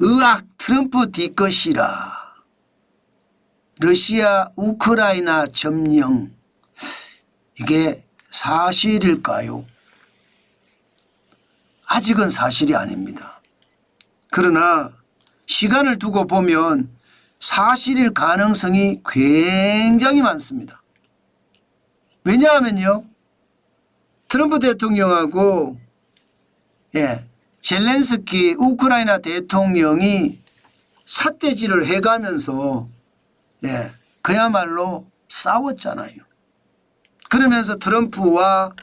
의학 트럼프 뒤것이라. 러시아 우크라이나 점령, 이게 사실일까요? 아직은 사실이 아닙니다. 그러나 시간을 두고 보면 사실일 가능성이 굉장히 많습니다. 왜냐하면요, 트럼프 대통령하고 젤렌스키 우크라이나 대통령이 삿대질을 해가면서 그야말로 싸웠잖아요. 그러면서 트럼프와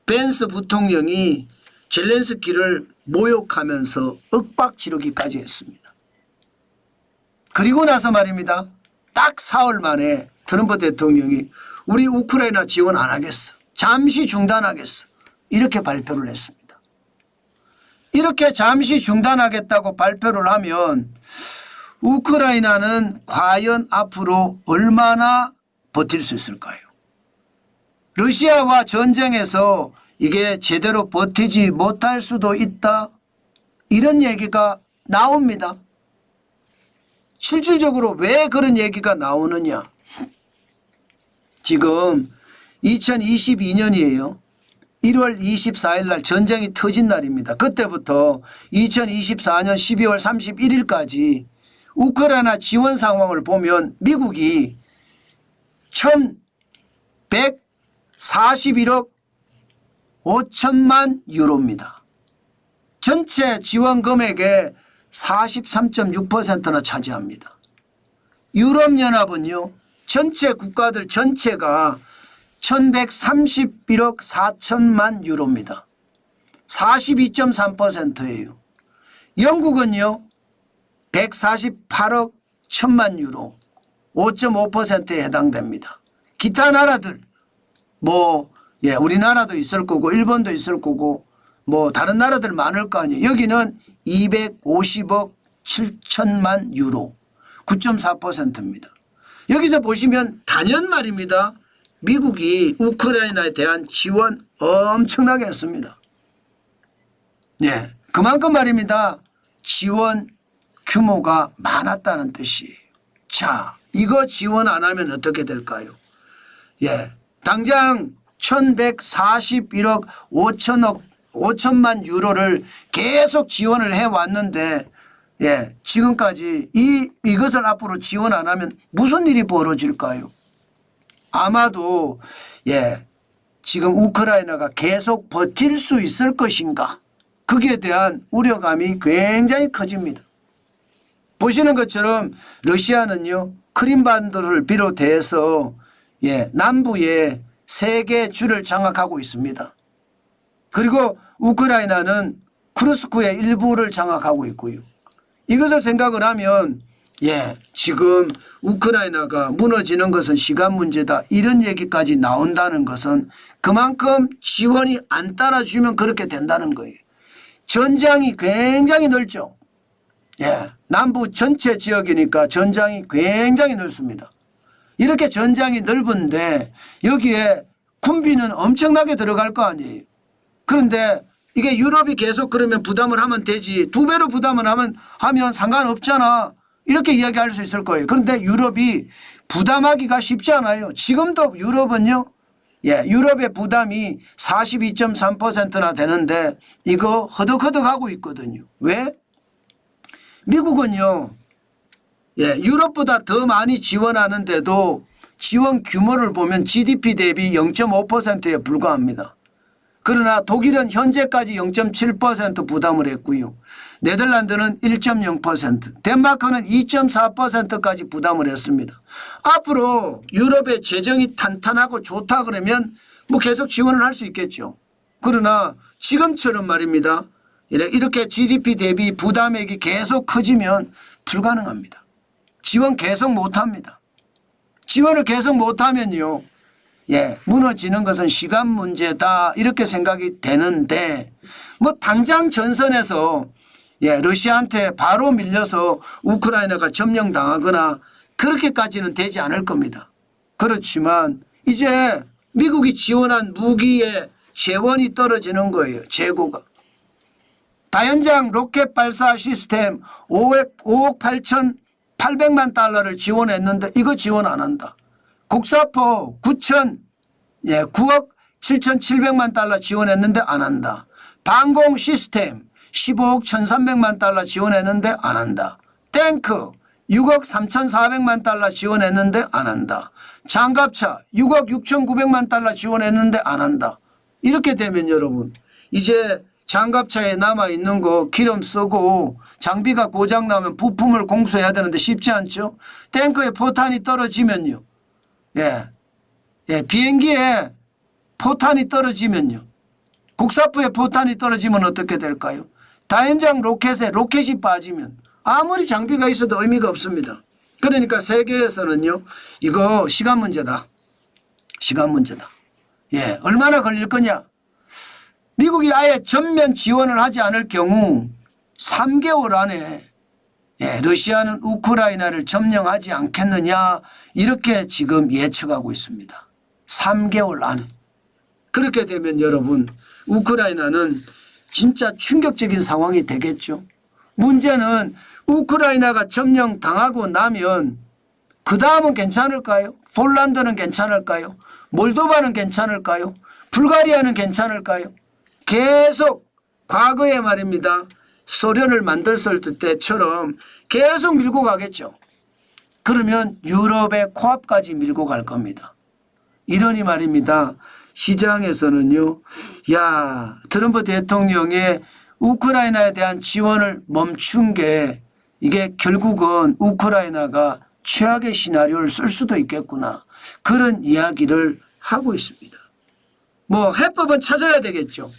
벤스 부통령이 젤렌스키를 모욕하면서 윽박지르기까지 했습니다. 그리고 나서 말입니다, 딱 4월 만에 트럼프 대통령이 우리 우크라이나 지원 안 하겠어, 잠시 중단하겠어, 이렇게 발표를 했습니다. 이렇게 잠시 중단하겠다고 발표를 하면 우크라이나는 과연 앞으로 얼마나 버틸 수 있을까요? 러시아와 전쟁에서 이게 제대로 버티지 못할 수도 있다, 이런 얘기가 나옵니다. 실질적으로 왜 그런 얘기가 나오느냐. 지금 2022년이에요. 1월 24일 날 전쟁이 터진 날입니다. 그때부터 2024년 12월 31일까지 우크라이나 지원 상황을 보면 미국이 1,141억 5천만 유로입니다. 전체 지원 금액의 43.6%나 차지합니다. 유럽연합은요, 전체 국가들 전체가 1,131억 4천만 유로입니다. 42.3%예요. 영국은요 148억 1천만 유로, 5.5%에 해당됩니다. 기타 나라들 우리나라도 있을 거고 일본도 있을 거고 다른 나라들 많을 거 아니에요. 여기는 250억 7천만 유로, 9.4%입니다. 여기서 보시면 단연 말입니다, 미국이 우크라이나에 대한 지원 엄청나게 했습니다. 그만큼 말입니다, 지원 규모가 많았다는 뜻이에요. 자, 이거 지원 안 하면 어떻게 될까요? 당장 1,141억 5천만 유로를 계속 지원을 해왔는데 지금까지 이것을 앞으로 지원 안 하면 무슨 일이 벌어질까요? 아마도 지금 우크라이나가 계속 버틸 수 있을 것인가, 거기에 대한 우려감이 굉장히 커집니다. 보시는 것처럼 러시아는요, 크림반도를 비롯해서 남부에 3개 주를 장악하고 있습니다. 그리고 우크라이나는 쿠르스크의 일부를 장악하고 있고요. 이것을 생각을 하면 지금 우크라이나가 무너지는 것은 시간 문제다, 이런 얘기까지 나온다는 것은 그만큼 지원이 안 따라주면 그렇게 된다는 거예요. 전장이 굉장히 넓죠. 남부 전체 지역이니까 전장이 굉장히 넓습니다. 이렇게 전장이 넓은데 여기에 군비는 엄청나게 들어갈 거 아니에요. 그런데 이게 유럽이 계속 그러면 부담을 하면 되지, 2배로 부담을 하면 상관없잖아, 이렇게 이야기할 수 있을 거예요. 그런데 유럽이 부담하기가 쉽지 않아요. 지금도 유럽은요, 유럽의 부담이 42.3%나 되는데 이거 허덕허덕하고 있거든요. 왜? 미국은요, 유럽보다 더 많이 지원하는데도 지원 규모를 보면 GDP 대비 0.5%에 불과합니다. 그러나 독일은 현재까지 0.7% 부담을 했고요. 네덜란드는 1.0%, 덴마크는 2.4%까지 부담을 했습니다. 앞으로 유럽의 재정이 탄탄하고 좋다 그러면 계속 지원을 할 수 있겠죠. 그러나 지금처럼 말입니다, 이렇게 GDP 대비 부담액이 계속 커지면 불가능합니다. 지원 계속 못합니다. 지원을 계속 못하면요, 무너지는 것은 시간 문제다, 이렇게 생각이 되는데 당장 전선에서 러시아한테 바로 밀려서 우크라이나가 점령당하거나 그렇게까지는 되지 않을 겁니다. 그렇지만 이제 미국이 지원한 무기의 재원이 떨어지는 거예요. 재고가. 다연장 로켓 발사 시스템 5억 8,800만 달러를 지원했는데 이거 지원 안 한다. 국사포 9억 7,700만 달러 지원했는데 안 한다. 방공 시스템 15억 1,300만 달러 지원했는데 안 한다. 탱크 6억 3,400만 달러 지원했는데 안 한다. 장갑차 6억 6,900만 달러 지원했는데 안 한다. 이렇게 되면 여러분 이제 장갑차에 남아있는 거 기름 쓰고 장비가 고장나면 부품을 공수해야 되는데 쉽지 않죠. 탱크에 포탄이 떨어지면요. 비행기에 포탄이 떨어지면요. 국사포에 포탄이 떨어지면 어떻게 될까요? 다연장 로켓에 로켓이 빠지면 아무리 장비가 있어도 의미가 없습니다. 그러니까 세계에서는요. 이거 시간 문제다. 시간 문제다. 얼마나 걸릴 거냐. 미국이 아예 전면 지원을 하지 않을 경우 3개월 안에 러시아는 우크라이나를 점령하지 않겠느냐 이렇게 지금 예측하고 있습니다. 3개월 안에. 그렇게 되면 여러분 우크라이나는 진짜 충격적인 상황이 되겠죠. 문제는 우크라이나가 점령당하고 나면 그 다음은 괜찮을까요? 폴란드는 괜찮을까요? 몰도바는 괜찮을까요? 불가리아는 괜찮을까요? 계속 과거에 말입니다. 소련을 만들었을 때처럼 계속 밀고 가겠죠. 그러면 유럽의 코앞까지 밀고 갈 겁니다. 이러니 말입니다. 시장에서는요. 트럼프 대통령의 우크라이나에 대한 지원을 멈춘 게 이게 결국은 우크라이나가 최악의 시나리오를 쓸 수도 있겠구나. 그런 이야기를 하고 있습니다. 해법은 찾아야 되겠죠.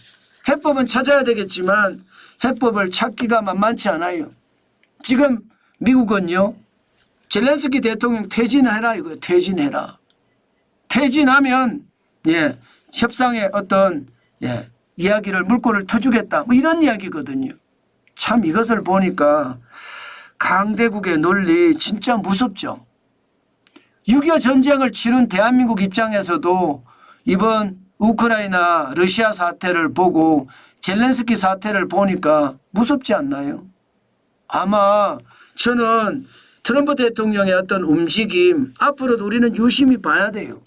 해법은 찾아야 되겠지만 해법을 찾기가 만만치 않아요. 지금 미국은요. 젤렌스키 대통령 퇴진해라 이거예요. 퇴진해라. 퇴진하면 협상의 어떤 이야기를 물꼬를 터주겠다. 이런 이야기거든요. 참 이것을 보니까 강대국의 논리 진짜 무섭죠. 6.25 전쟁을 치른 대한민국 입장에서도 이번 우크라이나 러시아 사태를 보고 젤렌스키 사태를 보니까 무섭지 않나요? 아마 저는 트럼프 대통령의 어떤 움직임 앞으로도 우리는 유심히 봐야 돼요.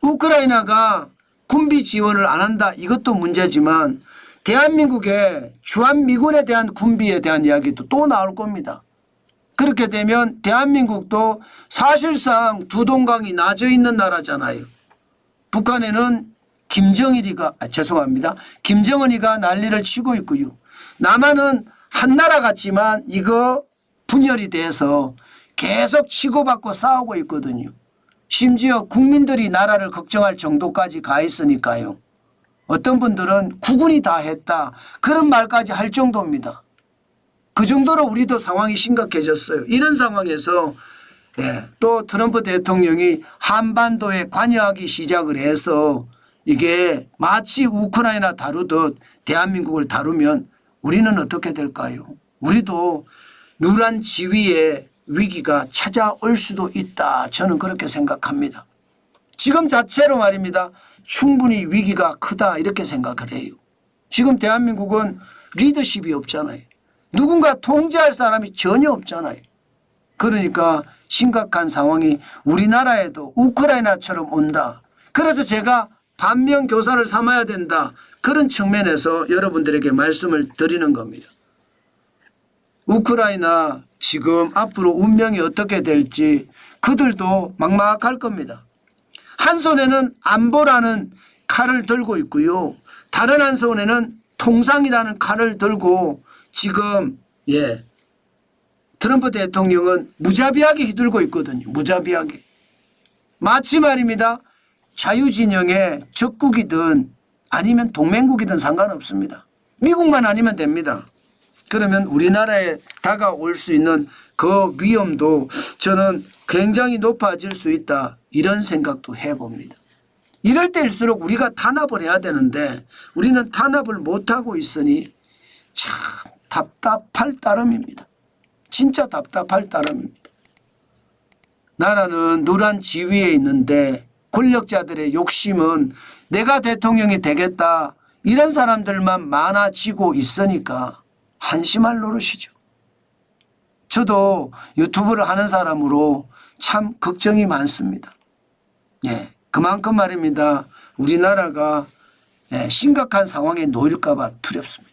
우크라이나가 군비 지원을 안 한다 이것도 문제지만 대한민국의 주한미군에 대한 군비에 대한 이야기도 또 나올 겁니다. 그렇게 되면 대한민국도 사실상 두 동강이 나져 있는 나라잖아요. 북한에는 김정은이가 난리를 치고 있고요. 남한은 한 나라 같지만 이거 분열이 돼서 계속 치고받고 싸우고 있거든요. 심지어 국민들이 나라를 걱정할 정도까지 가 있으니까요. 어떤 분들은 국군이 다 했다 그런 말까지 할 정도입니다. 그 정도로 우리도 상황이 심각해졌어요. 이런 상황에서 또 트럼프 대통령이 한반도에 관여하기 시작을 해서 이게 마치 우크라이나 다루듯 대한민국을 다루면 우리는 어떻게 될까요? 우리도 누란 지위의 위기가 찾아올 수도 있다. 저는 그렇게 생각합니다. 지금 자체로 말입니다. 충분히 위기가 크다 이렇게 생각을 해요. 지금 대한민국은 리더십이 없잖아요. 누군가 통제할 사람이 전혀 없잖아요. 그러니까 심각한 상황이 우리나라에도 우크라이나처럼 온다. 그래서 제가 반면교사를 삼아야 된다. 그런 측면에서 여러분들에게 말씀을 드리는 겁니다. 우크라이나 지금 앞으로 운명이 어떻게 될지 그들도 막막할 겁니다. 한 손에는 안보라는 칼을 들고 있고요. 다른 한 손에는 통상이라는 칼을 들고 지금 트럼프 대통령은 무자비하게 휘둘고 있거든요. 무자비하게. 마치 말입니다. 자유진영의 적국이든 아니면 동맹국이든 상관없습니다. 미국만 아니면 됩니다. 그러면 우리나라에 다가올 수 있는 그 위험도 저는 굉장히 높아질 수 있다. 이런 생각도 해봅니다. 이럴 때일수록 우리가 단합을 해야 되는데 우리는 단합을 못하고 있으니 참 답답할 따름입니다. 진짜 답답할 따름입니다. 나라는 누란 지위에 있는데 권력자들의 욕심은 내가 대통령이 되겠다 이런 사람들만 많아지고 있으니까 한심할 노릇이죠. 저도 유튜브를 하는 사람으로 참 걱정이 많습니다. 예, 그만큼 말입니다. 우리나라가 심각한 상황에 놓일까 봐 두렵습니다.